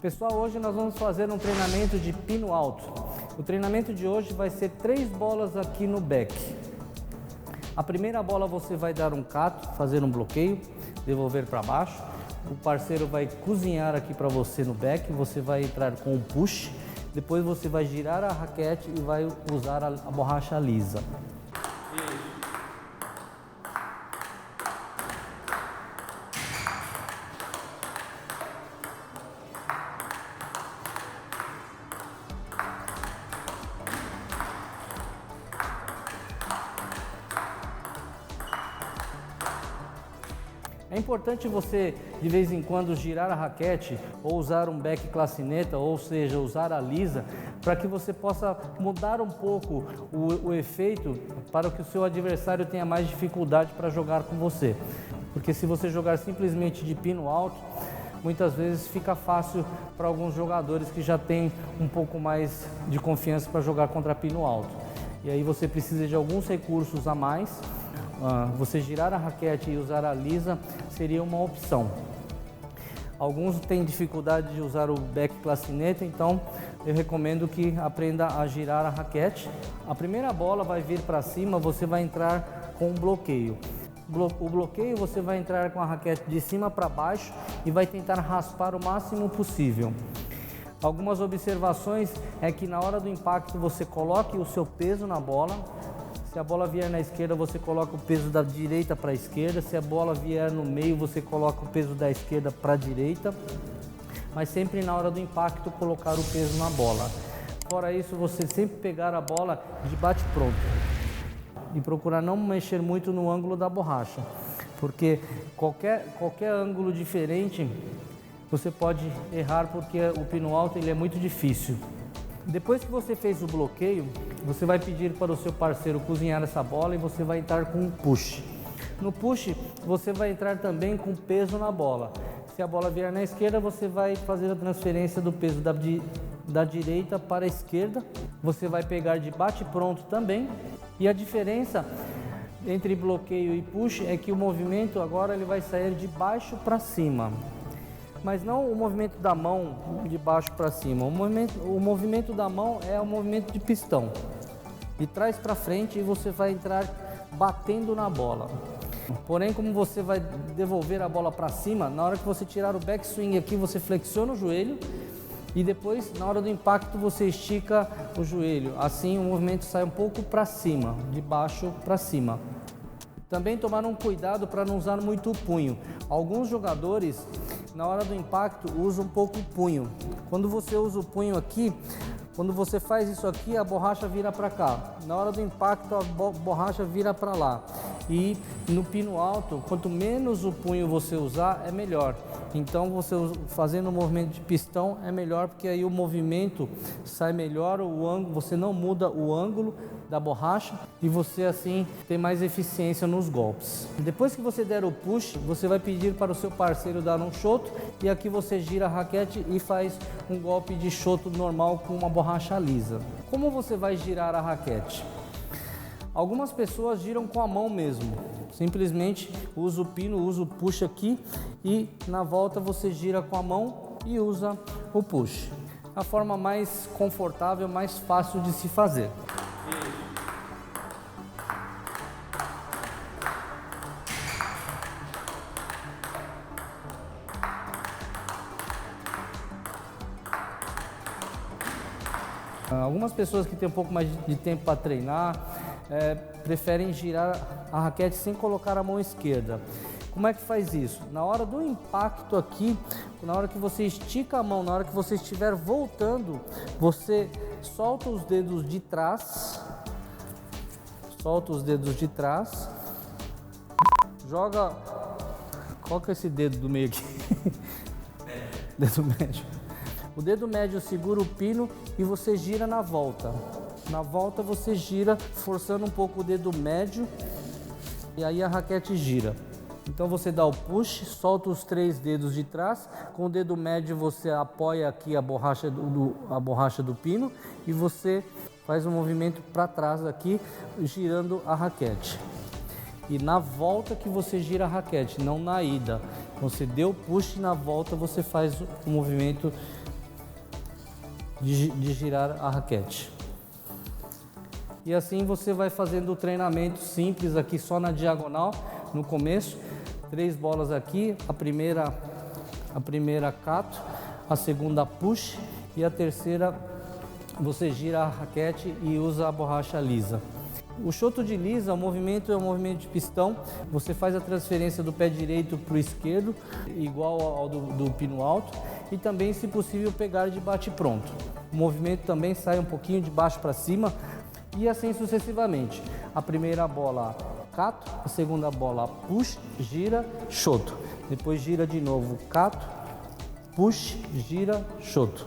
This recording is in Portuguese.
Pessoal, hoje nós vamos fazer um treinamento de pino alto. O treinamento de hoje vai ser 3 bolas aqui no back. A primeira bola você vai dar um cato, fazer um bloqueio, devolver para baixo. O parceiro vai cozinhar aqui para você no back, você vai entrar com um push. Depois você vai girar a raquete e vai usar a borracha lisa. É importante você, de vez em quando, girar a raquete ou usar um back classineta, ou seja, usar a lisa, para que você possa mudar um pouco o efeito para que o seu adversário tenha mais dificuldade para jogar com você. Porque se você jogar simplesmente de pino alto, muitas vezes fica fácil para alguns jogadores que já têm um pouco mais de confiança para jogar contra pino alto. E aí você precisa de alguns recursos a mais. Você girar a raquete e usar a lisa seria uma opção. Alguns têm dificuldade de usar o back classineta, então eu recomendo que aprenda a girar a raquete. A primeira bola vai vir para cima, você vai entrar com um bloqueio. O bloqueio você vai entrar com a raquete de cima para baixo e vai tentar raspar o máximo possível. Algumas observações é que na hora do impacto você coloque o seu peso na bola. Se a bola vier na esquerda, você coloca o peso da direita para a esquerda. Se a bola vier no meio, você coloca o peso da esquerda para a direita. Mas sempre na hora do impacto, colocar o peso na bola. Fora isso, você sempre pegar a bola de bate-pronto. E procurar não mexer muito no ângulo da borracha. Porque qualquer ângulo diferente, você pode errar, porque o pino alto ele é muito difícil. Depois que você fez o bloqueio, você vai pedir para o seu parceiro cozinhar essa bola e você vai entrar com um push. No push, você vai entrar também com peso na bola. Se a bola vier na esquerda, você vai fazer a transferência do peso da direita para a esquerda. Você vai pegar de bate-pronto também. E a diferença entre bloqueio e push é que o movimento agora ele vai sair de baixo para cima. Mas não o movimento da mão de baixo para cima. O movimento da mão é o movimento de pistão. De trás para frente e você vai entrar batendo na bola. Porém, como você vai devolver a bola para cima, na hora que você tirar o backswing aqui, você flexiona o joelho e depois, na hora do impacto, você estica o joelho. Assim, o movimento sai um pouco para cima, de baixo para cima. Também tomar um cuidado para não usar muito o punho. Alguns jogadores, na hora do impacto, usam um pouco o punho. Quando você usa o punho aqui, quando você faz isso aqui, a borracha vira para cá. Na hora do impacto, a borracha vira para lá. E no pino alto, quanto menos o punho você usar, é melhor. Então, você fazendo o movimento de pistão é melhor, porque aí o movimento sai melhor, o ângulo, você não muda o ângulo da borracha e você assim tem mais eficiência nos golpes. Depois que você der o push, você vai pedir para o seu parceiro dar um shoto e aqui você gira a raquete e faz um golpe de shoto normal com uma borracha lisa. Como você vai girar a raquete? Algumas pessoas giram com a mão mesmo, simplesmente usa o pino, usa o push aqui e na volta você gira com a mão e usa o push. A forma mais confortável, mais fácil de se fazer. Algumas pessoas que têm um pouco mais de tempo para treinar, preferem girar a raquete sem colocar a mão esquerda. Como é que faz isso? Na hora do impacto aqui, na hora que você estica a mão, na hora que você estiver voltando, você solta os dedos de trás, joga, qual que é esse dedo do meio aqui? Dedo médio. O dedo médio segura o pino e você gira na volta. Na volta você gira, forçando um pouco o dedo médio e aí a raquete gira. Então você dá o push, solta os 3 dedos de trás, com o dedo médio você apoia aqui a borracha do pino e você faz um movimento para trás aqui, girando a raquete. E na volta que você gira a raquete, não na ida. Você deu o push e na volta você faz o movimento de girar a raquete. E assim você vai fazendo o treinamento simples aqui só na diagonal, no começo. 3 bolas aqui, a primeira cato, a segunda push e a terceira você gira a raquete e usa a borracha lisa. O shoto de lisa, o movimento é um movimento de pistão, você faz a transferência do pé direito para o esquerdo, igual ao do pino alto, e também, se possível, pegar de bate pronto. O movimento também sai um pouquinho de baixo para cima e assim sucessivamente. A primeira bola cato, a segunda bola push, gira, shoto. Depois gira de novo cato, push, gira, shoto.